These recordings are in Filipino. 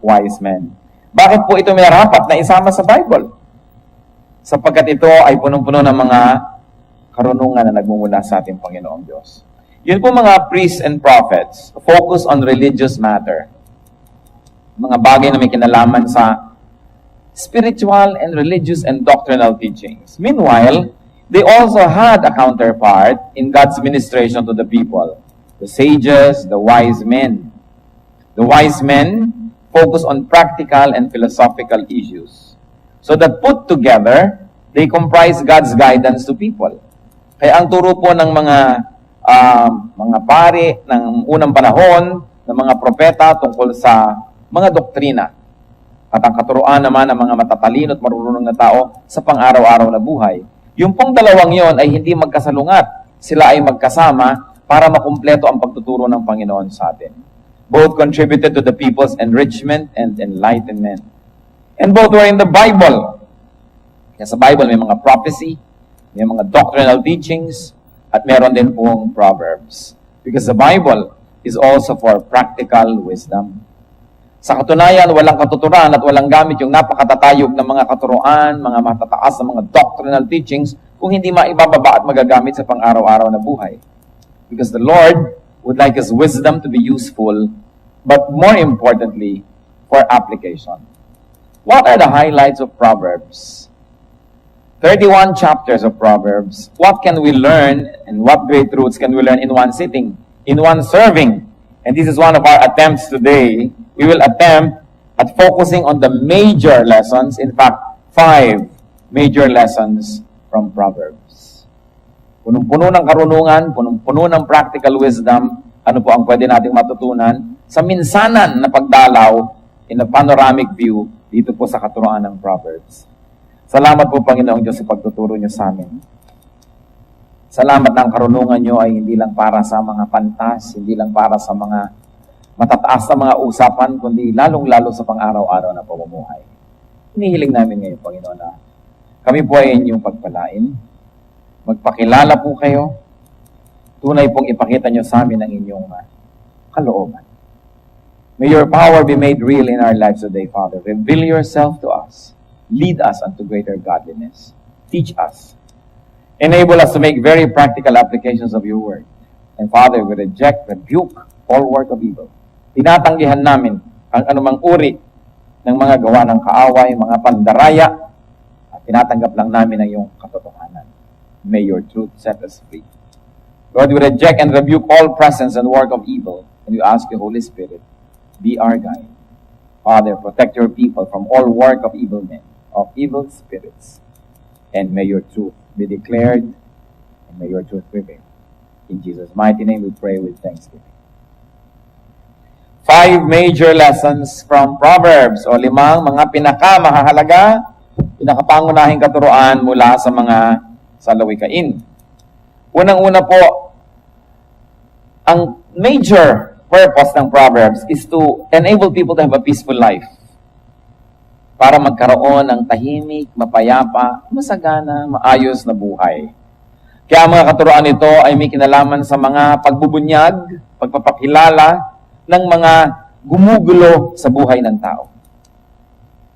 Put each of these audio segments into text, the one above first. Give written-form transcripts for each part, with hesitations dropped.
wise men. Bakit po ito minarapat na isama sa Bible? Sapagkat ito ay punong-puno ng mga karunungan na nagmumula sa ating Panginoong Diyos. Yun po mga priests and prophets, focus on religious matter. Mga bagay na may kinalaman sa spiritual and religious and doctrinal teachings. Meanwhile, they also had a counterpart in God's ministration to the people. The sages, the wise men. The wise men focus on practical and philosophical issues. So that put together, they comprise God's guidance to people. Kaya ang turo po ng mga pari ng unang panahon, ng mga propeta tungkol sa mga doktrina. At ang katuruan naman ng mga matatalino at marunong na tao sa pang-araw-araw na buhay. Yung pong dalawang yon ay hindi magkasalungat. Sila ay magkasama para makumpleto ang pagtuturo ng Panginoon sa atin. Both contributed to the people's enrichment and enlightenment. And both were in the Bible. Kaya sa Bible may mga prophecy, may mga doctrinal teachings, at meron din pong Proverbs. Because the Bible is also for practical wisdom. Sa katunayan, walang katuturan at walang gamit yung napakatatayog ng mga katuruan, mga matataas na mga doctrinal teachings kung hindi maibababa at magagamit sa pang-araw-araw na buhay. Because the Lord would like His wisdom to be useful, but more importantly, for application. What are the highlights of Proverbs? 31 chapters of Proverbs. What can we learn and what great truths can we learn in one sitting, in one serving? And this is one of our attempts today. We will attempt at focusing on the major lessons, in fact, 5 major lessons from Proverbs. Punong-puno ng karunungan, punong-puno ng practical wisdom, ano po ang pwede nating matutunan sa minsanan na pagdalaw in a panoramic view dito po sa katuruan ng Proverbs. Salamat po, Panginoong Diyos, sa pagtuturo niyo sa amin. Salamat na ang karunungan niyo ay hindi lang para sa mga pantas, hindi lang para sa mga matataas na mga usapan, kundi lalong-lalo sa pang-araw-araw na pamumuhay. Hinihiling namin ngayon, Panginoon, na kami po ay inyong pagpalain. Magpakilala po kayo. Tunay pong ipakita niyo sa amin ang inyong kalooban. May your power be made real in our lives today, Father. Reveal yourself to us. Lead us unto greater godliness. Teach us. Enable us to make very practical applications of your word. And Father, we reject, rebuke all work of evil. Tinatanggihan namin ang anumang uri ng mga gawa ng kaaway, mga pandaraya, at tinatanggap lang namin ang iyong katotohanan. May your truth set us free. Lord, we reject and rebuke all presence and work of evil, and we ask the Holy Spirit, be our guide. Father, protect your people from all work of evil men, of evil spirits, and may your truth be declared, and may your truth prevail. In Jesus' mighty name we pray with thanksgiving. 5 major lessons from Proverbs, o 5 mga pinakamahalaga, pinakapangunahing katuruan mula sa mga salawikain. Unang-una po, ang major purpose ng Proverbs is to enable people to have a peaceful life. Para magkaroon ng tahimik, mapayapa, masagana, maayos na buhay. Kaya ang mga katuruan nito ay may kinalaman sa mga pagbubunyag, pagpapakilala ng mga gumugulo sa buhay ng tao.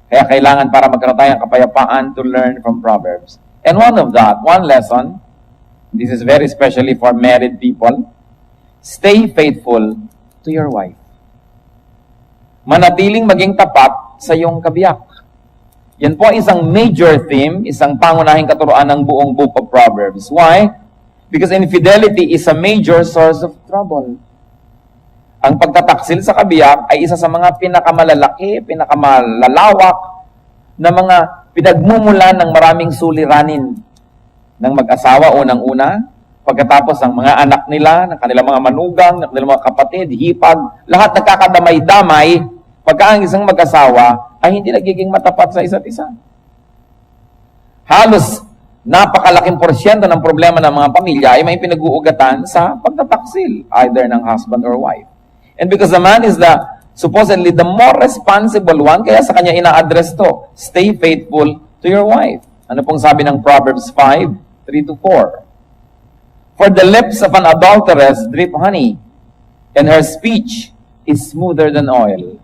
Kaya kailangan para magkaroon tayo ng kapayapaan to learn from Proverbs. And one lesson, this is very especially for married people, stay faithful to your wife. Manatiling maging tapat sa iyong kabiyak. Yan po isang major theme, isang pangunahing katuruan ng buong book of Proverbs. Why? Because infidelity is a major source of trouble. Ang pagtataksil sa kabiyak ay isa sa mga pinakamalalaki, pinakamalalawak na mga pinagmumulan ng maraming suliranin ng mag-asawa unang-una, pagkatapos ang mga anak nila, ng kanilang mga manugang, ng kanilang mga kapatid, hipag, lahat nagkakadamay-damay pagka ang isang mag-asawa ay hindi nagiging matapat sa isa't isa. Halos napakalaking porsyento ng problema ng mga pamilya ay may pinag-uugatan sa pagtataksil, either ng husband or wife. And because the man is supposedly the more responsible one, kaya sa kanya ina-address to, stay faithful to your wife. Ano pong sabi ng Proverbs 5:3-4? For the lips of an adulteress drip honey, and her speech is smoother than oil.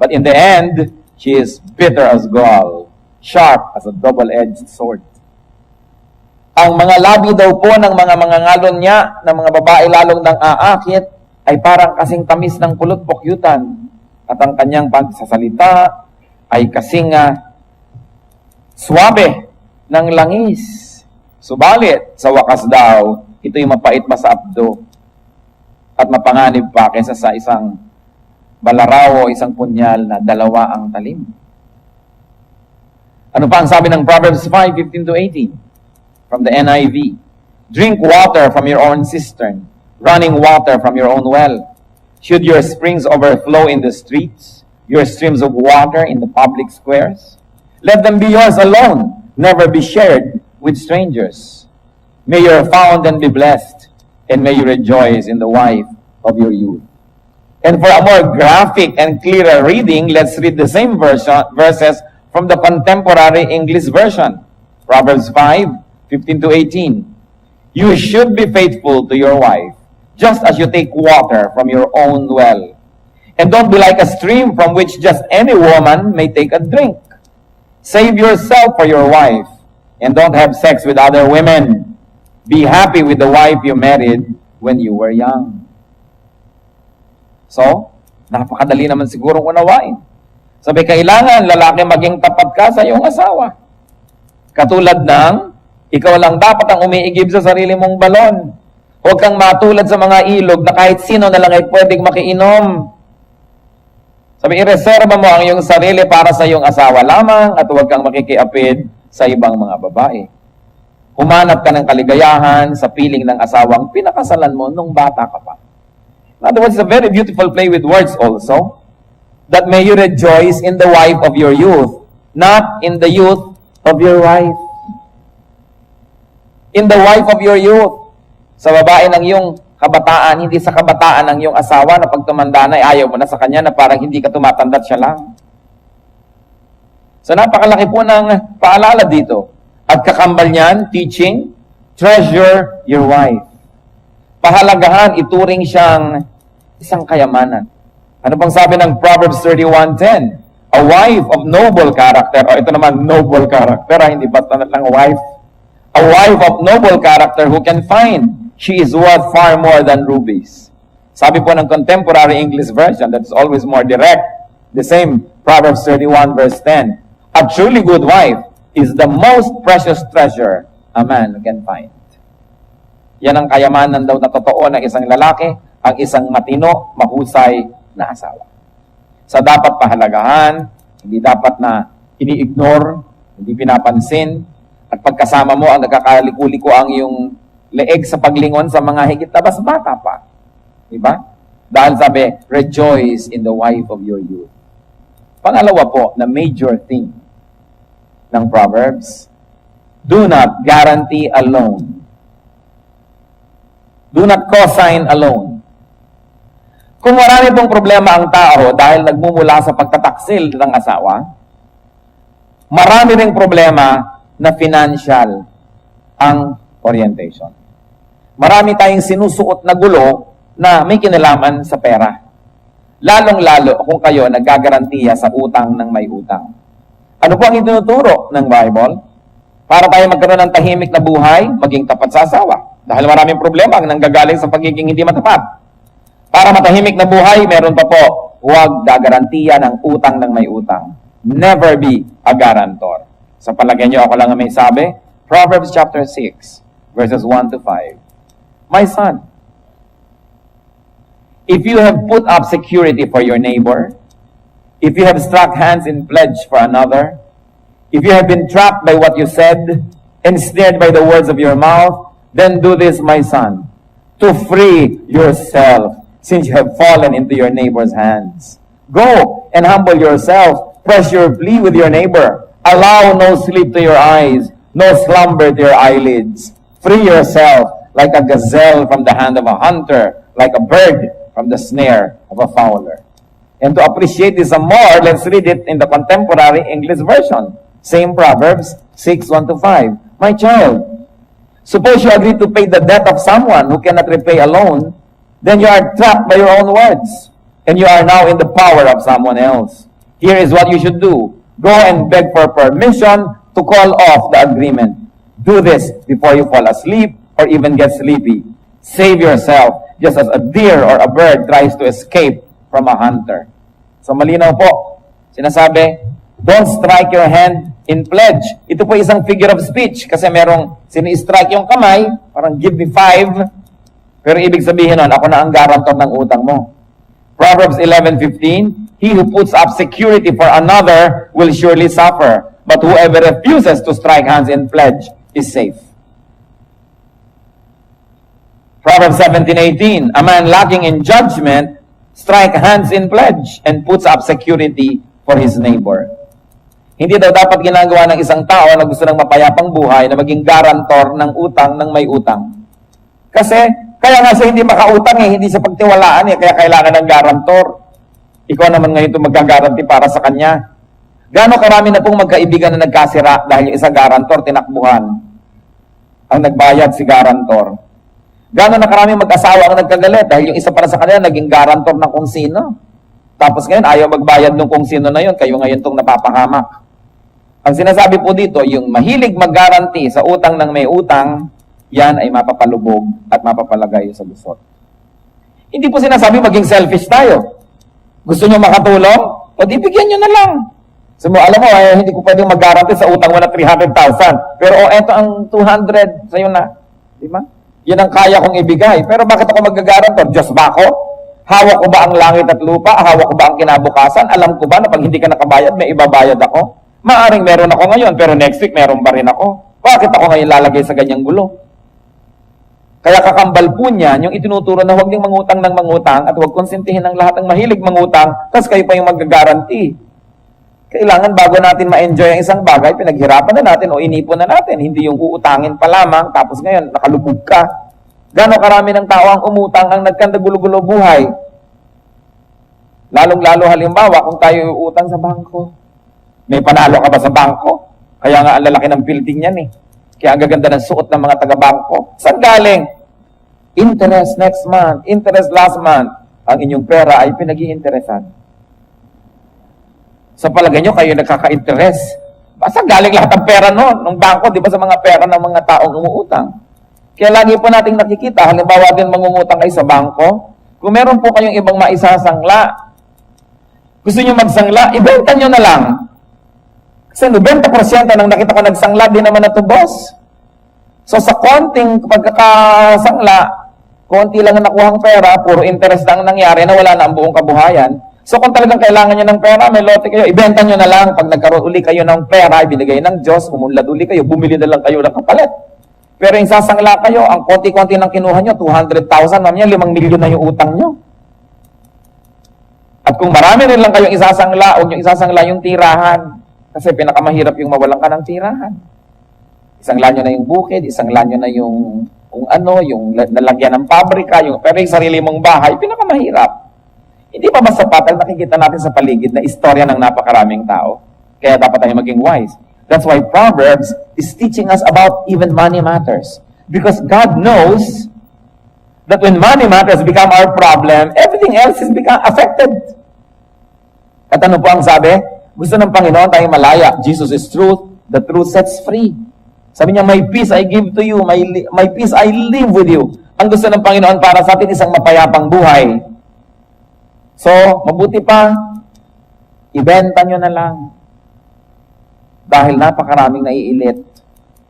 But in the end, she is bitter as gall, sharp as a double-edged sword. Ang mga labi daw po ng mga mangangalon niya, ng mga babae lalong nang aakit, ay parang kasing tamis ng pulot-pukyutan. At ang kanyang pagsasalita ay kasing swabe ng langis. Subalit, sa wakas daw, ito'y mapait pa sa abdo at mapanganib pa kaysa sa isang balaraw o isang punyal na dalawa ang talim. Ano pa ang sabi ng Proverbs 5:15-18 from the NIV? Drink water from your own cistern, running water from your own well. Should your springs overflow in the streets, your streams of water in the public squares? Let them be yours alone, never be shared with strangers. May your fountain be blessed, and may you rejoice in the wife of your youth. And for a more graphic and clearer reading, let's read the same verses from the contemporary English version. Proverbs 5:15-18. You should be faithful to your wife, just as you take water from your own well. And don't be like a stream from which just any woman may take a drink. Save yourself for your wife, and don't have sex with other women. Be happy with the wife you married when you were young. So, napakadali naman sigurong unawain. Sabi, kailangan lalaki maging tapat ka sa iyong asawa. Katulad ng, ikaw lang dapat ang umiigib sa sarili mong balon. Huwag kang matulad sa mga ilog na kahit sino na lang ay pwedeng makiinom. Sabi, ireserba mo ang iyong sarili para sa iyong asawa lamang at huwag kang makikiapid sa ibang mga babae. Humanap ka ng kaligayahan sa piling ng asawang pinakasalan mo nung bata ka pa. In other words, it's a very beautiful play with words also. That may you rejoice in the wife of your youth, not in the youth of your wife. In the wife of your youth. Sa babae ng iyong kabataan, hindi sa kabataan ng iyong asawa na pag tumanda na, ayaw mo na sa kanya na parang hindi ka tumatanda't siya lang. So napakalaki po ng paalala dito. At kakambal niyan, teaching, treasure your wife. Pahalagahan, ituring siyang isang kayamanan. Ano bang sabi ng Proverbs 31:10? A wife of noble character, o ito naman, noble character, hindi basta lang wife. A wife of noble character who can find, she is worth far more than rubies. Sabi po ng contemporary English version, that's always more direct, the same, Proverbs 31:10. A truly good wife is the most precious treasure a man can find. Yan ang kayamanan daw na totoo ng isang lalaki, ang isang matino, mahusay na asawa. Sa dapat pahalagahan, hindi dapat na ini-ignore, hindi pinapansin, at pagkasama mo ang nagkakaliko-liko ang iyong leeg sa paglingon sa mga higit na mas bata pa. Diba? Dahil sabi, rejoice in the wife of your youth. Pangalawa po, na major thing ng Proverbs, do not guarantee alone. Do not co-sign alone. Kung marami pong problema ang tao dahil nagmumula sa pagtataksil ng asawa, marami ring problema na financial ang orientation. Marami tayong sinusuot na gulo na may kinalaman sa pera. Lalong-lalo kung kayo naggagarantiya sa utang ng may utang. Ano po ang itinuturo ng Bible? Para tayo magkaroon ng tahimik na buhay, maging tapat sa asawa. Dahil maraming problema ang nanggagaling sa pagiging hindi matapat. Para matahimik na buhay, meron pa po, huwag gagarantiya ng utang ng may utang. Never be a guarantor. Sa palagay niyo, ako lang ang may sabi, Proverbs chapter 6, verses 1-5. My son, if you have put up security for your neighbor, if you have struck hands in pledge for another, if you have been trapped by what you said, and snared by the words of your mouth, then do this, my son, to free yourself, since you have fallen into your neighbor's hands. Go and humble yourself, press your plea with your neighbor. Allow no sleep to your eyes, no slumber to your eyelids. Free yourself like a gazelle from the hand of a hunter, like a bird from the snare of a fowler. And to appreciate this some more, let's read it in the contemporary English version. Same Proverbs 6:1-5. My child, suppose you agree to pay the debt of someone who cannot repay alone, then you are trapped by your own words, and you are now in the power of someone else. Here is what you should do. Go and beg for permission to call off the agreement. Do this before you fall asleep or even get sleepy. Save yourself, just as a deer or a bird tries to escape from a hunter. So malinaw po, sinasabi, don't strike your hand in pledge. Ito po isang figure of speech kasi merong sini-strike yung kamay, parang give me 5, pero ibig sabihin nun, ako na ang guarantor ng utang mo. Proverbs 11:15, he who puts up security for another will surely suffer, but whoever refuses to strike hands in pledge is safe. Proverbs 17:18, a man lacking in judgment strike hands in pledge and puts up security for his neighbor. Hindi daw dapat ginagawa ng isang tao na gusto ng mapayapang buhay na maging garantor ng utang ng may utang. Kasi, kaya nga siya hindi makautang hindi siya pagtiwalaan kaya kailangan ng garantor. Ikaw naman ngayon ito magkagaranti para sa kanya. Gaano karami na pong magkaibigan na nagkasira dahil yung isang garantor tinakbuhan. Ang nagbayad si garantor. Gaano na karami mag-asawa ang nagkagalit dahil yung isa para sa kanila naging garantor ng kung sino. Tapos ngayon ayaw magbayad ng kung sino na yun, kayo ngayon itong napapahamak. Ang sinasabi po dito, yung mahilig mag-guarantee sa utang ng may utang, yan ay mapapalubog at mapapalagay sa gusot. Hindi po sinasabi maging selfish tayo. Gusto nyo makatulong? O di bigyan nyo na lang. So, alam mo, hindi ko pwedeng mag-guarantee sa utang mo na 300,000. Pero eto ang 200 sa'yo na. Di ba? Yan ang kaya kong ibigay. Pero bakit ako mag-guarantor? Diyos ba ako? Hawak ko ba ang langit at lupa? Hawak ko ba ang kinabukasan? Alam ko ba na pag hindi ka nakabayad, may ibabayad ako? Maaring meron ako ngayon, pero next week meron pa rin ako. Bakit ako ngayon lalagay sa ganyang gulo? Kaya kakambal po niyan, yung itinuturo na huwag niyong mangutang ng mangutang at huwag konsintihin ng lahat ng mahilig mangutang, tapos kayo pa yung mag-guarantee. Kailangan bago natin ma-enjoy ang isang bagay, pinaghirapan na natin o inipon na natin. Hindi yung uutangin pa lamang, tapos ngayon nakalubog ka. Gano'ng karami ng tao ang umutang ang nagkandagulo-gulo buhay. Lalong-lalo halimbawa kung tayo uutang sa bangko. May panalo ka ba sa bangko? Kaya nga ang lalaki ng building yan Kaya ang gaganda ng suot ng mga taga-bangko. Saan galing? Interest next month, interest last month. Ang inyong pera ay pinag-i-interesan. Sa palagay nyo, kayo nagkaka-interest. Saan galing lahat ng pera noon? Ng bangko, di ba sa mga pera ng mga taong umuutang? Kaya lagi po nating nakikita, halimbawa din mangungutang kayo sa bangko, kung meron po kayong ibang maisasangla, gusto nyo magsangla, ibenta nyo na lang. Kasi 90% ng nakita ko nagsangla, di naman natubos. So sa konting pagkakasangla, konti lang ang nakuhang pera, puro interest lang nangyari na wala na ang buong kabuhayan. So kung talagang kailangan nyo ng pera, may lote kayo, ibenta nyo na lang. Pag nagkaroon uli kayo ng pera, ibinigay ng Diyos, umunlad uli kayo, bumili na lang kayo ng kapalit. Pero yung sasangla kayo, ang konti-konti ng kinuha nyo, 200,000, mamaya 5 milyon na yung utang nyo. At kung marami rin lang kayong isasangla, huwag nyo isasangla yung tirahan. Kasi pinakamahirap yung mawalan ka ng tirahan. Isangla nyo na yung bukid, isangla nyo na yung kung ano, yung lalagyan ng pabrika, pero yung sarili mong bahay, pinakamahirap. Hindi pa mas sapat ang nakikita natin sa paligid na istorya ng napakaraming tao. Kaya dapat tayo maging wise. That's why Proverbs is teaching us about even money matters. Because God knows that when money matters become our problem, everything else is become affected. At ano po ang sabi? Gusto ng Panginoon tayong malaya. Jesus is truth. The truth sets free. Sabi niya, my peace I give to you. My peace I live with you. Ang gusto ng Panginoon para sa atin isang mapayapang buhay. So, mabuti pa, ibenta nyo na lang. Dahil napakaraming naiilit.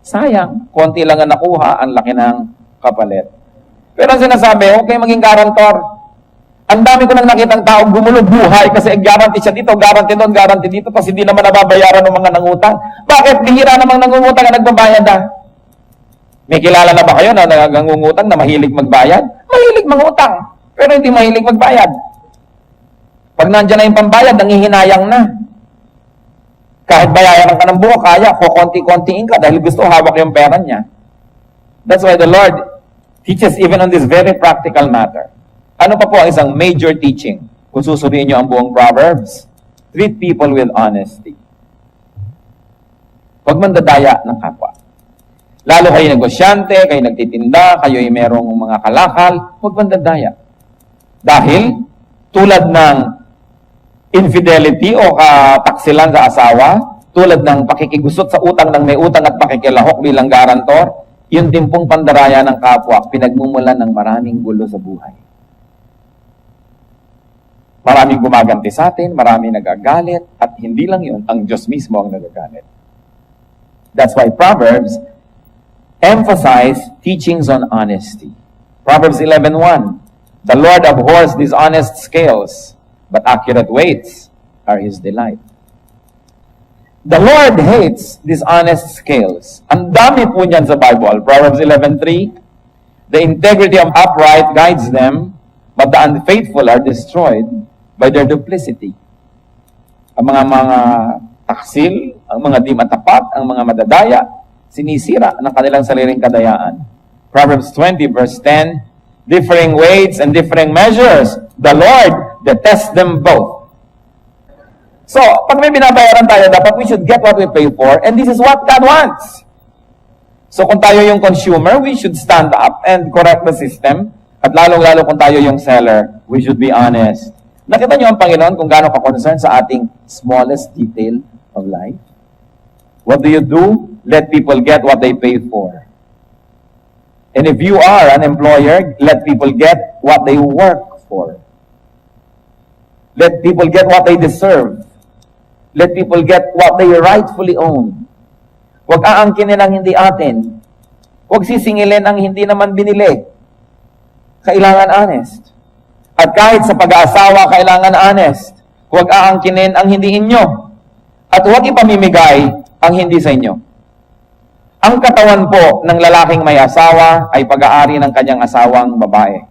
Sayang, konti lang ang nakuha, ang laki ng kapalit. Pero ang sinasabi, huwag kayong maging garantor. Ang dami ko nang nakitang taong gumulo buhay kasi guarantee siya dito, guarantee doon, guarantee dito, kasi hindi naman nababayaran ng mga nangutang. Bakit? Bihira namang nangungutang na nagbabayad May kilala na ba kayo na nangungutang na mahilig magbayad? Mahilig mangutang, pero hindi mahilig magbayad. Pag nandiyan na yung pambayad, nangihinayang na. Kahit bayaran ka ng buo, kaya, kukonti-kontiin ka dahil gusto hawak yung pera niya. That's why the Lord teaches even on this very practical matter. Ano pa po ang isang major teaching? Kung susuriin nyo ang buong Proverbs, treat people with honesty. Huwag mandadaya ng kapwa. Lalo kayo negosyante, kayo nagtitinda, kayo ay merong mga kalakal, huwag mandadaya. Dahil, tulad ng infidelity o kataksilan sa asawa, tulad ng pakikigusot sa utang ng may utang at pakikilahok bilang garantor, yun din pong pandaraya ng kapwa, pinagmumulan ng maraming gulo sa buhay. Maraming gumaganti sa atin, maraming nagagalit, at hindi lang yun, ang Diyos mismo ang nagagalit. That's why Proverbs emphasize teachings on honesty. Proverbs 11:1, the Lord abhors dishonest scales, but accurate weights are His delight. The Lord hates dishonest scales. Ang dami po niyan sa Bible. Proverbs 11:3, the integrity of upright guides them, but the unfaithful are destroyed by their duplicity. Ang mga taksil, ang mga di matapat, ang mga madadaya, sinisira ng kanilang sariling kadayaan. Proverbs 20 verse 10, differing weights and differing measures, the Lord detests them both. So, pag may binabayaran tayo, dapat we should get what we pay for, and this is what God wants. So, kung tayo yung consumer, we should stand up and correct the system. At lalong-lalo kung tayo yung seller, we should be honest. Nakita niyo ang Panginoon kung gaano ka-concern sa ating smallest detail of life? What do you do? Let people get what they pay for. And if you are an employer, let people get what they work for. Let people get what they deserve. Let people get what they rightfully own. Huwag aangkinin ang hindi atin. Huwag sisingilin ang hindi naman binili. Kailangan honest. At kahit sa pag-aasawa, kailangan honest. Huwag aangkinin ang hindi inyo. At huwag ipamimigay ang hindi sa inyo. Ang katawan po ng lalaking may asawa ay pag-aari ng kanyang asawang babae.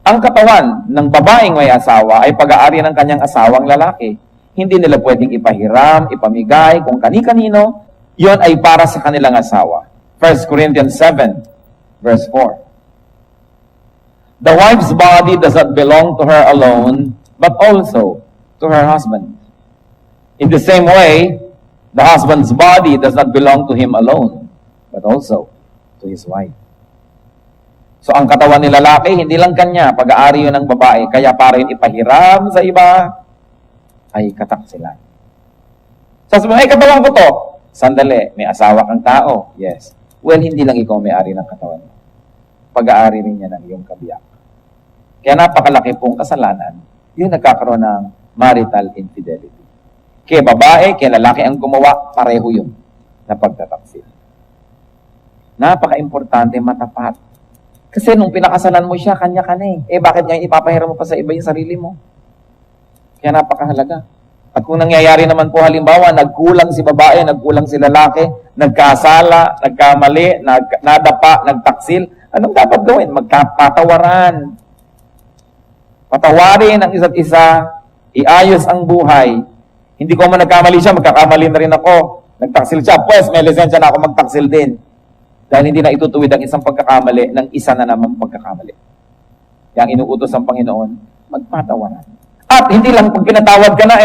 Ang katawan ng babaeng may asawa ay pag-aari ng kanyang asawang lalaki. Hindi nila pwedeng ipahiram, ipamigay, kung kani-kanino, yon ay para sa kanilang asawa. 1 Corinthians 7, verse 4. The wife's body does not belong to her alone, but also to her husband. In the same way, the husband's body does not belong to him alone, but also to his wife. So ang katawan ni lalaki, hindi lang kanya, pag-aari yun ng babae, kaya para yun ipahiram sa iba, ay kataksilan. Sabi mo, ay katawan ko to. Sandali, may asawa kang tao. Yes. Well, hindi lang ikaw may-ari ng katawan mo. Pag-aari rin niya ng iyong kabiyak. Kaya napakalaki pong kasalanan, yung nagkakaroon ng marital infidelity. Kaya babae, kaya lalaki ang gumawa, pareho yun na pagtataksil. Napaka-importante, matapat. Kasi nung pinakasalan mo siya, kanya ka na eh. Bakit ngayon ipapahiram mo pa sa iba yung sarili mo? Kaya napakahalaga. At kung nangyayari naman po halimbawa, nagkulang si babae, nagkulang si lalaki, nagkasala, nagkamali, nadapa, nagtaksil, anong dapat gawin? Magkapatawaran. Patawarin ang isa't isa, iayos ang buhay. Hindi ko man nagkamali siya, magkakamali na rin ako. Nagtaksil siya, pues may lisensya na ako magtaksil din. Dahil hindi na itutuwid ang isang pagkakamali ng isa na naman pagkakamali. Yang inuutos ang Panginoon, magpatawaran. At hindi lang pag pinatawad ka na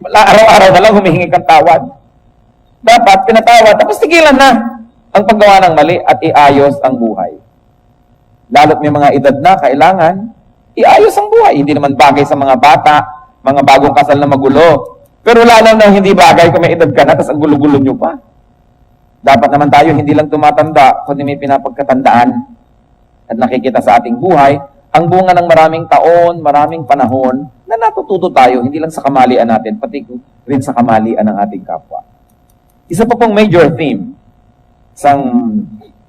araw-araw na lang humihingi kang tawad. Dapat pinatawad, tapos tigilan na ang paggawa ng mali at iayos ang buhay. Lalo't may mga edad na kailangan, iayos ang buhay. Hindi naman bagay sa mga bata, mga bagong kasal na magulo. Pero lalo na hindi bagay kung may edad ka na, tapos ang gulo-gulo nyo pa. Dapat naman tayo hindi lang tumatanda, kundi may pinapagkatandaan at nakikita sa ating buhay, ang bunga ng maraming taon, maraming panahon, na natututo tayo, hindi lang sa kamalian natin, pati rin sa kamalian ng ating kapwa. Isa pa pong major theme, isang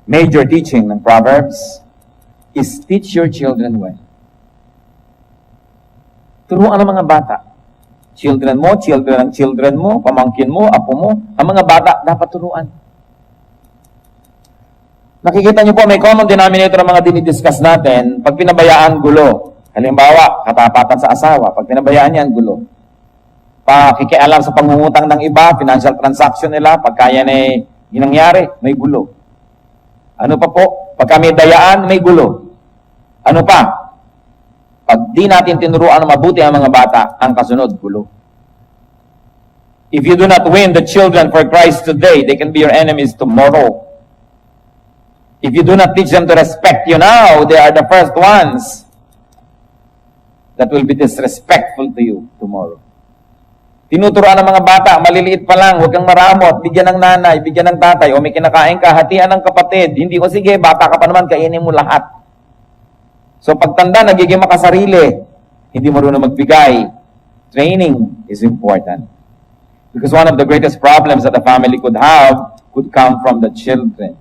major teaching ng Proverbs, is teach your children well. Turuan ang mga bata. Children mo, children ng children mo, pamangkin mo, apo mo, ang mga bata dapat turuan. Nakikita niyo po, may common denominator ng mga dinidiscuss natin, pag pinabayaan, gulo. Halimbawa, katapatan sa asawa, pag pinabayaan yan, gulo. Pakikialam sa pangungutang ng iba, financial transaction nila, pagka yan ay ginangyari, may gulo. Ano pa po? Pagka may dayaan, may gulo. Ano pa? Pag di natin tinuruan ng mabuti ang mga bata, ang kasunod, gulo. If you do not win the children for Christ today, they can be your enemies tomorrow. If you do not teach them to respect you now, they are the first ones that will be disrespectful to you tomorrow. Tinuturoan ng mga bata, maliliit pa lang, huwag kang maramot, bigyan ng nanay, bigyan ng tatay, o may kinakain ka, hatian ng kapatid. Hindi, o sige, bata ka pa naman, kainin mo lahat. So pagtanda, nagiging makasarili, hindi marunong magbigay. Training is important. Because one of the greatest problems that a family could have could come from the children.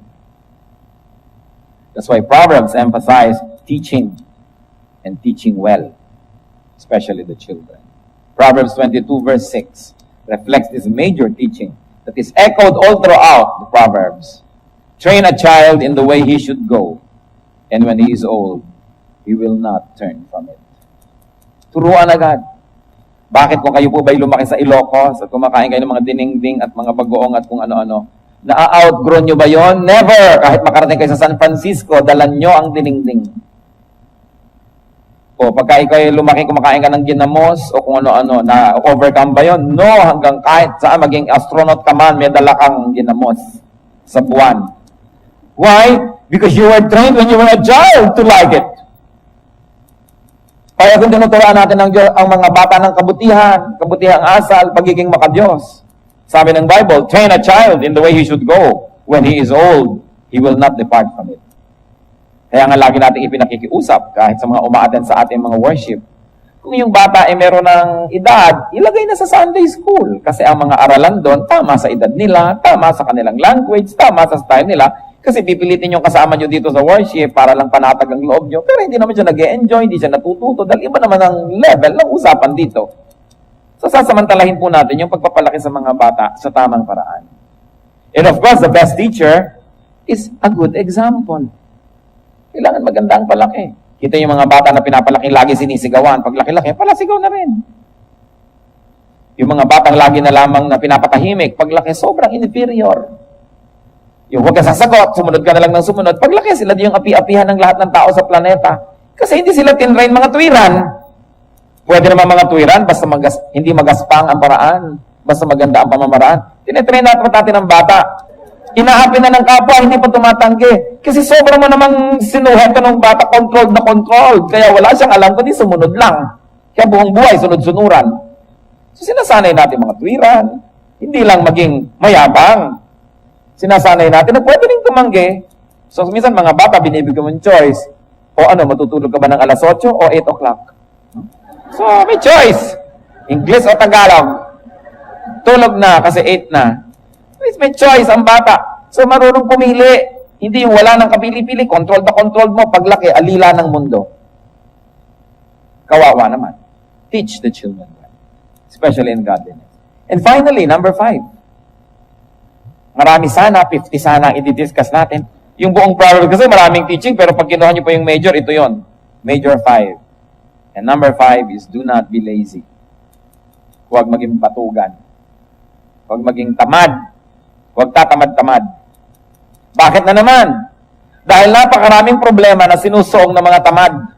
That's why Proverbs emphasize teaching and teaching well, especially the children. Proverbs 22 verse 6 reflects this major teaching that is echoed all throughout the Proverbs. Train a child in the way he should go, and when he is old, he will not turn from it. Turuan agad. Bakit kung kayo po ba'y lumaki sa Ilocos at kumakain kayo ng mga dinengding at mga bagoong at kung ano-ano, na-outgrow nyo ba yon? Never! Kahit makarating kayo sa San Francisco, dalan nyo ang dinengding. O pagka ikaw lumaki, kumakain ka ng ginamos o kung ano-ano, na-overcome ba yon? No, hanggang kahit saan maging astronaut ka man, may dala kang ginamos sa buwan. Why? Because you were trained when you were a child to like it. Kaya kung tinuturoan natin ang mga bata ng kabutihang asal, pagiging makadiyos. Sabi ng Bible, train a child in the way he should go. When he is old, he will not depart from it. Kaya nga lagi natin ipinakikiusap kahit sa mga umaattend sa ating mga worship. Kung yung bata ay meron ng edad, ilagay na sa Sunday school. Kasi ang mga aralan doon, tama sa edad nila, tama sa kanilang language, tama sa style nila. Kasi pipilitin yung kasama nyo dito sa worship para lang panatag ang loob nyo. Pero hindi naman siya nag-e-enjoy, hindi siya natututo. Dahil iba naman ang level ng usapan dito. So sasamantalahin po natin yung pagpapalaki sa mga bata sa tamang paraan. And of course, the best teacher is a good example. Kailangan maganda ang palaki. Kita yung mga bata na pinapalaki lagi sinisigawan. Pag laki-laki, palasigaw na rin. Yung mga batang lagi na lamang na pinapatahimik, paglaki sobrang inferior. Yung huwag ka sasagot, sumunod ka na lang ng sumunod. Paglaki sila yung api-apihan ng lahat ng tao sa planeta. Kasi hindi sila tinrain mga tuwiran. Pwede naman mga tuwiran, basta hindi magaspang ang paraan. Basta maganda ang pamamaraan. Tinetrain natin ang bata. Inaapi na ng kapwa, hindi pa tumatanggi. Kasi sobrang mo namang sinuhan ka ng bata, controlled na controlled. Kaya wala siyang alam, kundi sumunod lang. Kaya buong buhay, sunod-sunuran. So sinasanay natin mga tuwiran. Hindi lang maging mayabang. Sinasanay natin na pwede rin tumanggi. So minsan mga bata, binibigyan mo yung choice. O ano, matutulog ka ba ng alas 8 o 8 o'clock? So may choice. English o Tagalog. Tulog na kasi 8 na. May choice ang bata. So marunong pumili. Hindi yung wala ng kapili-pili. Control mo. Paglaki, alila ng mundo. Kawawa naman. Teach the children. Especially in godliness. And finally, number 5. Marami sana, 50 sana ang i-discuss natin. Yung buong Proverbs kasi maraming teaching, pero pag kinuha nyo pa yung major, ito yon. Major 5. And number 5 is do not be lazy. Huwag maging patugan. Huwag maging tamad. Huwag tatamad-tamad. Bakit na naman? Dahil napakaraming problema na sinusuong ng mga tamad.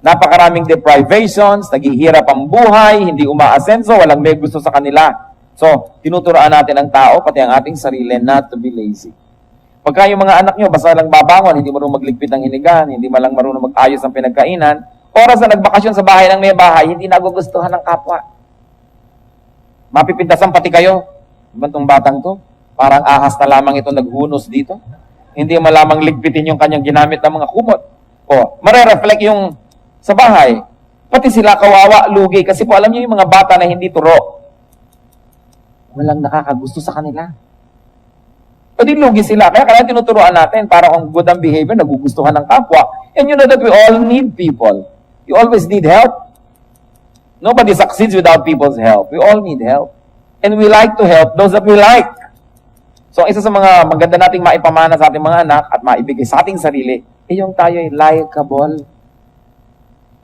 Napakaraming deprivations, naghihirap ang buhay, hindi umaasenso, walang may gusto sa kanila. So, tinuturoan natin ang tao, pati ang ating sarili, not to be lazy. Pagka yung mga anak nyo, basta lang babangon, hindi marunong magligpit ng hinigan, hindi malang marunong mag-ayos ng pinagkainan, oras na nagbakasyon sa bahay ng may bahay, hindi nagugustuhan ng kapwa. Mapipintasan pati kayo. Ibang batang to? Parang ahas na lamang ito naghunos dito. Hindi malamang ligpitin yung kanyang ginamit ng mga kumot. O, marereflect yung sa bahay. Pati sila kawawa, lugi. Kasi po alam niyo yung mga bata na hindi turo. Walang nakakagusto sa kanila. Pati lugi sila. Kaya kaya tinuturoan natin para kung good ang behavior, nagugustuhan ng kapwa. And you know that we all need people. You always need help. Nobody succeeds without people's help. We all need help. And we like to help those that we like. So, isa sa mga maganda nating maipamana sa ating mga anak at maibigay sa ating sarili, yung tayo ay likable.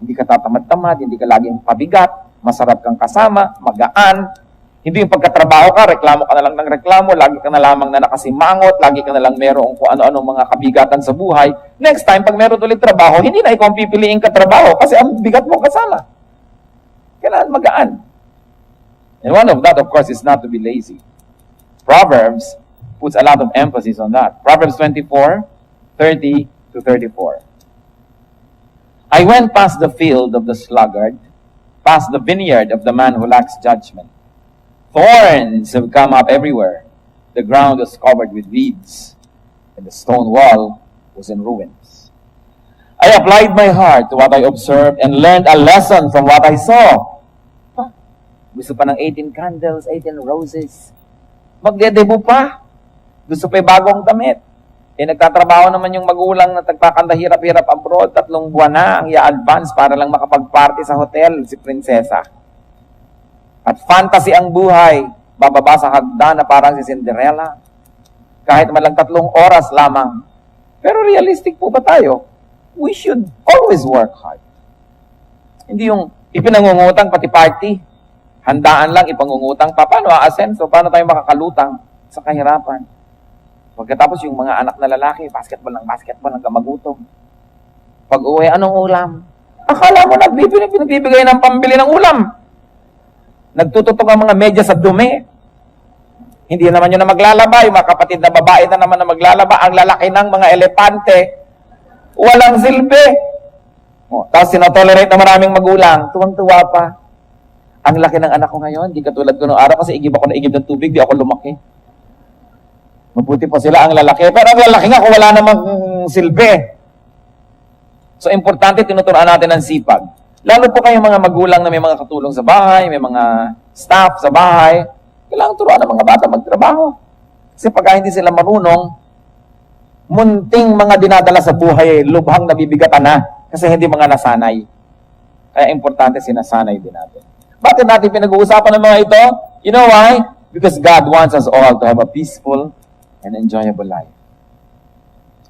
Hindi ka tatamad-tamad, hindi ka laging pabigat, masarap kang kasama, magaan. Hindi yung pagkatrabaho ka, reklamo ka na lang ng reklamo, lagi ka na lamang na nakasimangot, lagi ka na lang merong kung ano-ano mga kabigatan sa buhay. Next time, pag meron ulit trabaho, hindi na ikaw ang pipiliin ka trabaho kasi ang bigat mo kasama. Kailangan magaan. And one of that, of course, is not to be lazy. Proverbs puts a lot of emphasis on that. Proverbs 24:30-34. I went past the field of the sluggard, past the vineyard of the man who lacks judgment. Thorns have come up everywhere. The ground was covered with weeds, and the stone wall was in ruins. I applied my heart to what I observed and learned a lesson from what I saw. Gusto pa ng 18 candles, 18 roses. Magdedebo pa. Gusto pa yung bagong damit. Nagtatrabaho naman yung magulang na tagpakanda hirap-hirap abroad, 3 buwan na ang i-advance para lang makapag-party sa hotel, si prinsesa. At fantasy ang buhay, bababa sa hagdan na parang si Cinderella. Kahit man lang 3 oras lamang. Pero realistic po ba tayo? We should always work hard. Hindi yung ipinangungutang pati party. Handaan lang, ipangungutang pa. Paano aasenso? Paano tayo makakalutang sa kahirapan? Pagkatapos yung mga anak na lalaki, basketball hanggang magutom. Pag uwi, anong ulam? Akala mo nagbibigay ng pambili ng ulam. Nagtututok ang mga medyas sa dumi. Hindi naman yun na maglalaba. Yung mga kapatid na babae na naman na maglalaba. Ang lalaki ng mga elepante, walang silbi. Tapos sinotolerate na maraming magulang. Tuwang-tuwa pa. Ang laki ng anak ko ngayon, di katulad ko noong araw kasi igib ako na igib ng tubig, di ako lumaki. Mabuti pa sila ang lalaki. Pero ang lalaki nga kung wala namang silbi. So, importante tinuturuan natin ng sipag. Lalo po kayong mga magulang na may mga katulong sa bahay, may mga staff sa bahay, kailangan turuan ng mga bata magtrabaho. Kasi pagka hindi sila marunong, munting mga dinadala sa buhay, lubhang nabibigatan na kasi hindi mga nasanay. Kaya importante sinasanay din natin. Bakit natin pinag-uusapan ng mga ito? You know why? Because God wants us all to have a peaceful and enjoyable life.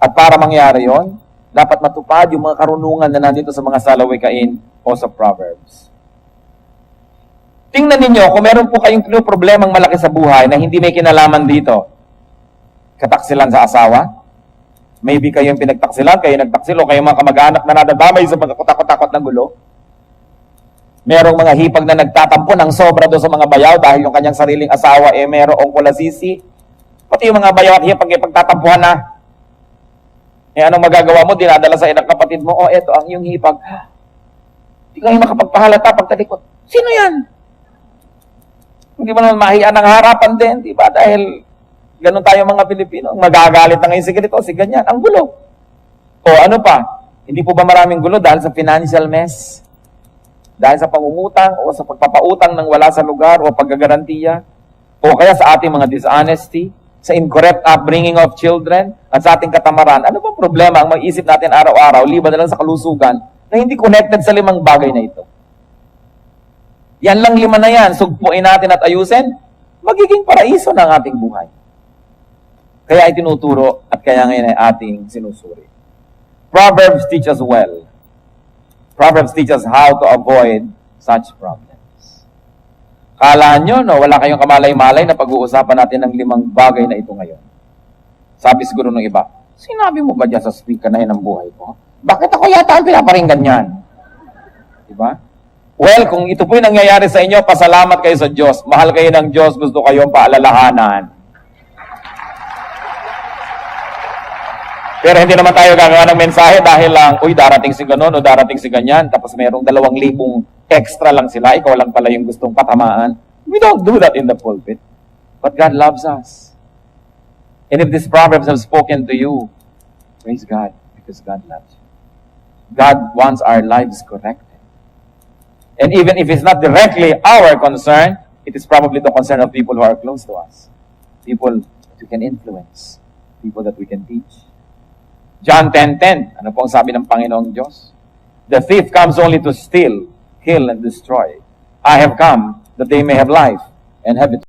At para mangyari yon, dapat matupad yung mga karunungan na nandito sa mga salawikain o sa Proverbs. Tingnan ninyo, kung meron po kayong problemang malaki sa buhay na hindi may kinalaman dito, kataksilan sa asawa, maybe kayong pinagtaksilan, kayo nagtaksil, o kayong mga kamag-anak na nadadamay sa mga kutakot-takot ng gulo, merong mga hipag na nagtatampo ng sobra doon sa mga bayaw dahil yung kanyang sariling asawa merong kulasisi. Pati yung mga bayaw at hipag pagtatampuhan na. Anong magagawa mo? Dinadala sa inang kapatid mo, eto ang yung hipag. Hindi kayo makapagpahalata pagtalikot. Sino yan? Hindi mo naman mahiyan ang harapan din, di ba? Dahil ganun tayo mga Pilipino. Magagalit na ngayon si ganito, si ganyan. Ang gulo. O ano pa? Hindi po ba maraming gulo dahil sa financial mess? Dahil sa pangungutang o sa pagpapautang ng wala sa lugar o paggagarantiya? O kaya sa ating mga dishonesty? Sa incorrect upbringing of children? At sa ating katamaran? Ano bang problema ang mag-isip natin araw-araw, liban na lang sa kalusugan, na hindi connected sa 5 bagay na ito? Yan lang 5 na yan, sugpuin natin at ayusin, magiging paraiso ng ating buhay. Kaya ay tinuturo at kaya ngayon ay ating sinusuri. Proverbs teach us well. Proverbs teach us how to avoid such problems. Kala nyo, no, wala kayong kamalay-malay na pag-uusapan natin ng 5 bagay na ito ngayon. Sabi siguro ng iba, sinabi mo ba dyan sa speaker na yan ang buhay ko? Bakit ako yata ang pinaparinggan yan? Diba? Well, kung ito po'y nangyayari sa inyo, pasalamat kayo sa Diyos. Mahal kayo ng Diyos, gusto kayong paalalahanan. Pero hindi naman tayo gagawa ng mensahe dahil lang, darating si ganon o darating si ganyan, tapos merong 2,000 extra lang sila, ikaw lang pala yung gustong patamaan. We don't do that in the pulpit. But God loves us. And if these proverbs have spoken to you, praise God, because God loves you. God wants our lives corrected. And even if it's not directly our concern, it is probably the concern of people who are close to us. People that we can influence. People that we can teach. John 10:10, ano po ang sabi ng Panginoong Diyos? The thief comes only to steal, kill, and destroy. I have come that they may have life and have it